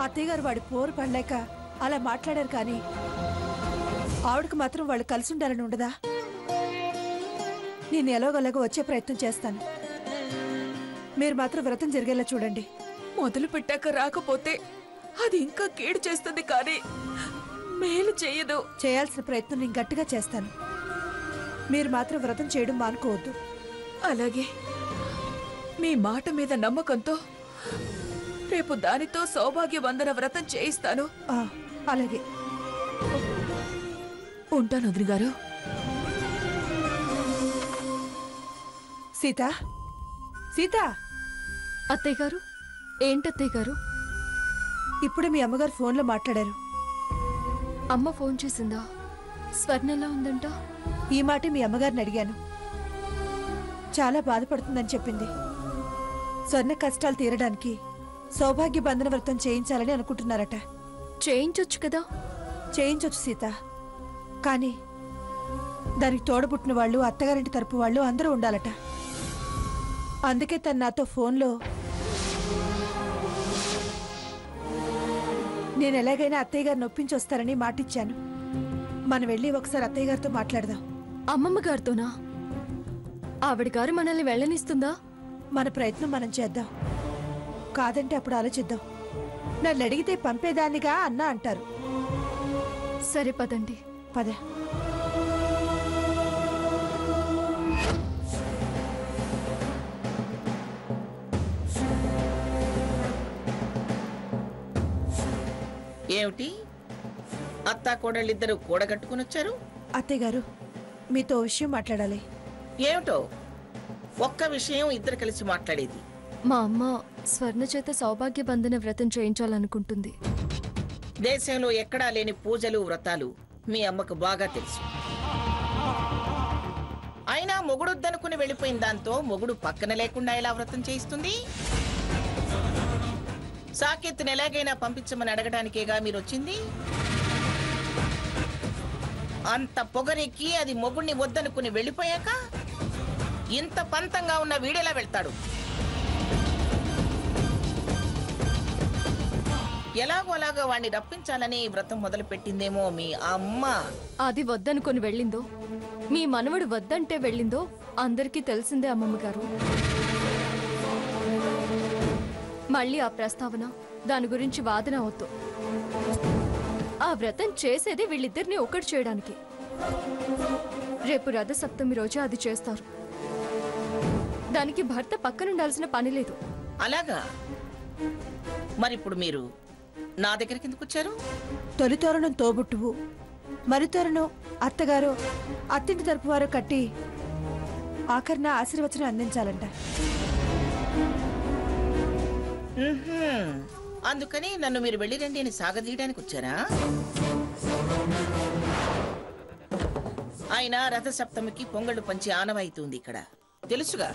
అత్తయ్య గారు వాడి పోరు పడలేక అలా మాట్లాడారు, కానీ ఆవిడకు మాత్రం వాళ్ళు కలిసి ఉండాలని ఉండదా? నేను ఎలాగోలాగో వచ్చే ప్రయత్నం చేస్తాను. మీరు మాత్రం వ్రతం జరిగేలా చూడండి. మొదలు పెట్టాక రాకపోతే అది ఇంకా కీడు చేస్తుంది, కానీ మేలు చేయదు. చేయాల్సిన ప్రయత్నం నేను గట్టిగా చేస్తాను. మీరు మాత్రం వ్రతం చేయడం మానుకోవద్దు. అలాగే, మీ మాట మీద నమ్మకంతో రేపు దానితో సౌభాగ్య వందన వ్రతం చేయిస్తాను. అలాగే, ఉంటాను వదిన గారు. సీత, సీత. అత్తయ్య గారు, ఏంటత్తయ్య గారు? ఇప్పుడు మీ అమ్మగారు ఫోన్లో మాట్లాడారు. అమ్మ ఫోన్ చేసిందా? స్వర్ణ ఎలా ఉందంట? ఈ మాట మీ అమ్మగారిని అడిగాను. చాలా బాధపడుతుందని చెప్పింది. స్వర్ణ కష్టాలు తీరడానికి సౌభాగ్య బంధన వ్రతం చేయించాలని అనుకుంటున్నారట. చేయించొచ్చు కదా? చేయించొచ్చు సీత, కానీ దానికి తోడబుట్టిన వాళ్ళు, అత్తగారింటి తరపు వాళ్ళు అందరూ ఉండాలట. అందుకే తను నాతో ఫోన్లో నేను ఎలాగైనా అత్తయ్య గారిని ఒప్పించి వస్తారని మాటిచ్చాను. మనం వెళ్ళి ఒకసారి అత్తయ్య గారితో మాట్లాడదాం. అమ్మమ్మ గారితోనా? ఆవిడ గారు మనల్ని వెళ్ళనిస్తుందా? మన ప్రయత్నం మనం చేద్దాం. కాదంటే అప్పుడు ఆలోచిద్దాం. నన్ను అడిగితే పంపేదాన్నిగా అన్నా అంటారు. సరే పదండి. పద. ఏమిటి అత్తా కోడళ్ళిద్దరూ కూడగట్టుకుని వచ్చారు? అత్తయ్య గారు, మీతో విషయం మాట్లాడాలి. ఏమిటో? ఒక్క విషయం ఇద్దరు కలిసి మాట్లాడేది. మా అమ్మ స్వర్ణ చేత సౌభాగ్య బంధన వ్రతం చేయించాలనుకుంటుంది. దేశంలో ఎక్కడా లేని పూజలు, వ్రతాలు మీ అమ్మకు బాగా తెలుసు. అయినా మొగుడొద్దనుకుని వెళ్ళిపోయిన దాంతో మొగుడు పక్కన లేకుండా ఎలా వ్రతం చేయిస్తుంది? సాకేత్తుని ఎలాగైనా పంపించమని అడగడానికేగా మీరు వచ్చింది. అంత పొగరెక్కి అది మొగుడిని వద్దనుకుని వెళ్ళిపోయాక ఇంత పంతంగా ఉన్న వీడెలా వెళ్తాడు? ఎలాగోలాగా వాణ్ణి రప్పించాలని వ్రతం మొదలు పెట్టిందేమో మీ అమ్మ. అది వద్దనుకుని వెళ్ళిందో, మీ మనవడు వద్దంటే వెళ్ళిందో అందరికీ తెలిసిందే అమ్మమ్మ గారు. మళ్ళీ ఆ ప్రస్తావన, దాని గురించి వాదన అవుతూ ఆ వ్రతం చేసేది వీళ్ళిద్దరిని ఒకటి చేయడానికి. రేపు రథసప్తమి రోజే అది చేస్తారు. దానికి భర్త పక్కనుండాల్సిన పని లేదు. అలాగా? మరిప్పుడు మీరు నా దగ్గరికి ఎందుకు వచ్చారు? తొలి తోరణం తోబుట్టువు, మరి తోరణం అత్తగారు, అత్తింటి తరపు వారు కట్టి ఆఖరిన ఆశీర్వచనం అందించాలంట. అందుకని నన్ను మీరు వెళ్ళి రండి అని సాగదీయడానికి వచ్చారా? ఆయన రథసప్తమికి పొంగళ్ళు పంచి ఆనవాయితుంది ఇక్కడ, తెలుసుగా.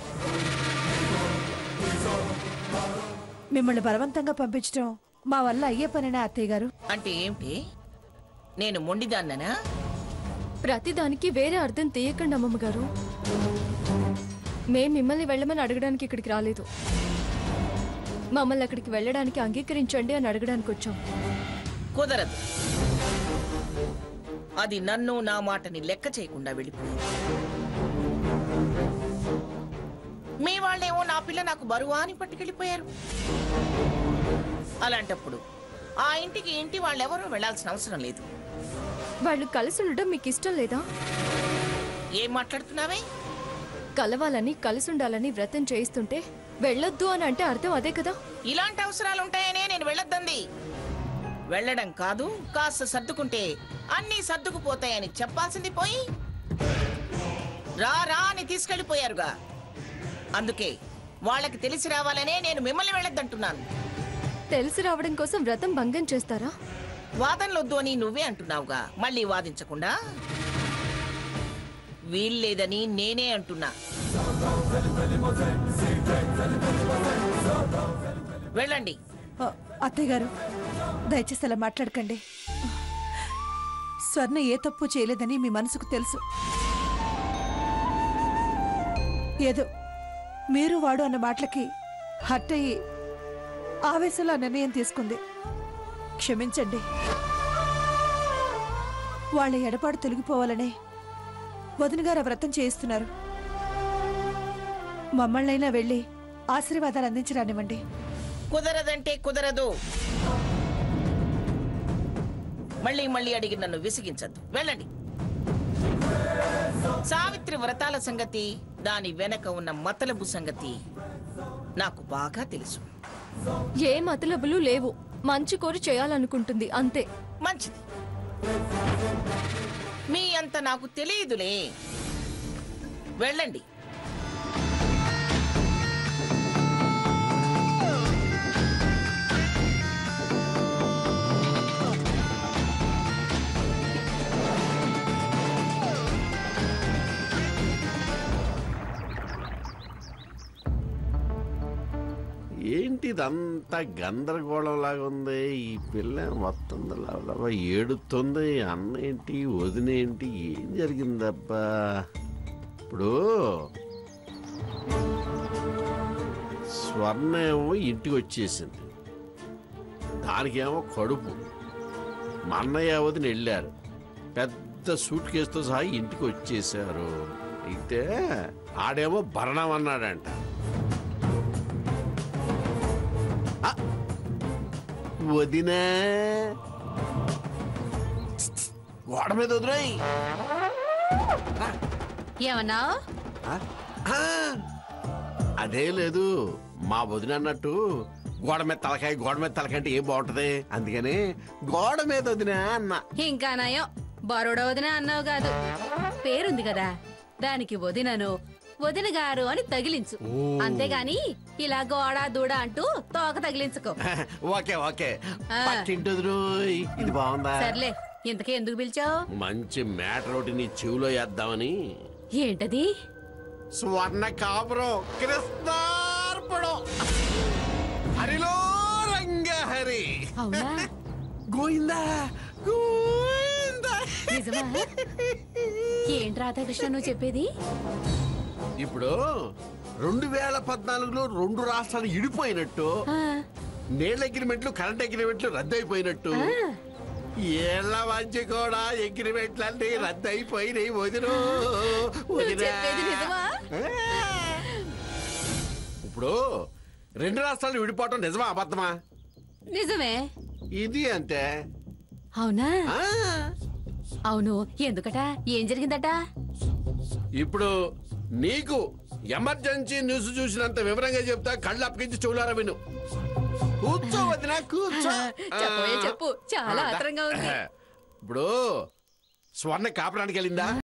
మిమ్మల్ని బలవంతంగా పంపించడం మా వల్ల అయ్యే పనేనా అత్తయ్య గారు? అంటే ఏమిటి? నేను మొండిదాన్ననా? ప్రతిదానికి వేరే అర్థం తీయకండి అమ్మమ్మ గారు. మేం మిమ్మల్ని వెళ్ళమని అడగడానికి ఇక్కడికి రాలేదు. మమ్మల్ని అక్కడికి వెళ్ళడానికి అంగీకరించండి అని అడగడానికి వచ్చాం. కుదరదు. అది నన్ను, నా మాటని లెక్క చేయకుండా వెళ్ళిపోయింది. మీ వాళ్ళేమో నా పిల్ల నాకు బరువా అని పట్టుకెళ్ళిపోయారు. అలాంటప్పుడు ఆ ఇంటికి ఇంటి వాళ్ళెవరూ వెళ్లాల్సిన అవసరం లేదు. వాళ్ళు కలిసి ఉండడం మీకు ఇష్టం లేదా? ఏం మాట్లాడుతున్నావే? కలవాలని, కలిసి ఉండాలని వ్రతం చేయిస్తుంటే వెళ్ళొద్దు అని అంటే అర్థం అదే కదా. ఇలాంటి అవసరాలు ఉంటాయనే నేను వెళ్ళొద్దంది. వెళ్ళడం కాదు, కాస్త సర్దుకుంటే అన్నీ సర్దుకుపోతాయని చెప్పాల్సింది పోయి రా రా అని తీసుకెళ్లిపోయారుగా. అందుకే వాళ్ళకి తెలిసి రావాలనే నేను మిమ్మల్ని వెళ్ళొద్దంటున్నాను. తెలిసి రావడం కోసం వ్రతం భంగం చేస్తారా? వాదనలొద్దు అని నువ్వే అంటున్నావుగా, మళ్ళీ వాదించకుండా. వీల్లేదని నేనే అంటున్నా. వెళ్ళండి. అత్తయ్య గారు, దయచేసి అలా మాట్లాడకండి. స్వర్ణ ఏ తప్పు చేయలేదని మీ మనసుకు తెలుసు. ఏదో మీరు వాడు అన్న మాటలకి హర్ట్ అయ్యి ఆవేశంలో నిర్ణయం తీసుకుంది. క్షమించండి. వాళ్ళ ఎడపాటు తొలగిపోవాలనే వదిన గారు వ్రతం చేయిస్తున్నారు. మమ్మల్నైనా వెళ్ళి ఆశీర్వాదాలు అందించరానివ్వండి. కుదరదంటే కుదరదు. మళ్ళీ మళ్ళీ అడిగి నన్ను విసిగించద్దు. వెళ్ళండి. సావిత్రి వ్రతాల సంగతి, దాని వెనక ఉన్న మతలబు సంగతి నాకు బాగా తెలుసు. ఏ మతలబులు లేవు. మంచి కోరి చేయాలనుకుంటుంది అంతే. మంచిది. మీ అంత నాకు తెలియదులే. వెళ్ళండి. ఏంటి ఇదంతా గందరగోళంలాగా ఉంది? ఈ పిల్ల వస్తుంది, ఏడుతుంది. అన్న ఏంటి, వదిన ఏంటి, ఏం జరిగిందబ్బా? ఇప్పుడు స్వర్ణ ఏమో ఇంటికి వచ్చేసింది, దానికేమో కడుపు. మా అన్నయ్య వదిన వెళ్ళారు, పెద్ద సూట్ కేసుతో సహా ఇంటికి వచ్చేసారు. అయితే ఆడేమో భరణం అన్నాడంట. వదినా గోడ మీద వదిలేయ్. ఏమన్నా? అదే లేదు, మా వదిన అన్నట్టు గోడ మీద తలకాయ అంటే ఏం బాగుంటది, అందుకని గోడ మీద వదినా అన్న. ఇంకా నయం, బరోడా వదిన అన్నావు కాదు. పేరుంది కదా, దానికి వదినను వదిన గారు అని తగిలించు. అంతేగాని ఇలా గోడ దూడ అంటూ తోక తగిలించుకో. Okay okay. పట్టింటుదురు, ఇది బాగుందా? సర్లే, ఇంతకీ ఎందుకు పిలిచావు? మంచి మ్యాటర్ ఒకటి నీ చెవిలో వేద్దామని. ఏంటది? స్వర్ణ కాపురం కృష్ణార్పణం. హరిలో రంగహరి. అవునా? గోయిందా గోయిందా. నిజమా? ఏంటి రాధాకృష్ణ నువ్వు చెప్పేది? ఇప్పుడు 2014లో 2 రాష్ట్రాలు ఇడిపోయినట్టు, నీళ్ళ అగ్రిమెంట్లు, కరెంట్ అగ్రిమెంట్లు రద్దయిపోయినట్టు, ఏళ్ల మధ్య కూడా అగ్రిమెంట్లన్నీ రద్దయిపోయినాయి. వదిను ఇప్పుడు 2 రాష్ట్రాలు విడిపోవటం నిజమా అబద్ధమా? నిజమే. ఇది అంతే. అవునా? అవును. ఎందుకట? ఏం జరిగిందట? ఇప్పుడు నీకు ఎమర్జెన్సీ న్యూస్ చూసినంత వివరంగా చెప్తా, కళ్ళు అప్పగించి చెవులారా విను. కూర్చో వదినా, కూర్చో. చెప్పు, చాలా ఆత్రంగా ఉంది. ఇప్పుడు స్వర్ణ కాపురానికి వెళ్ళిందా?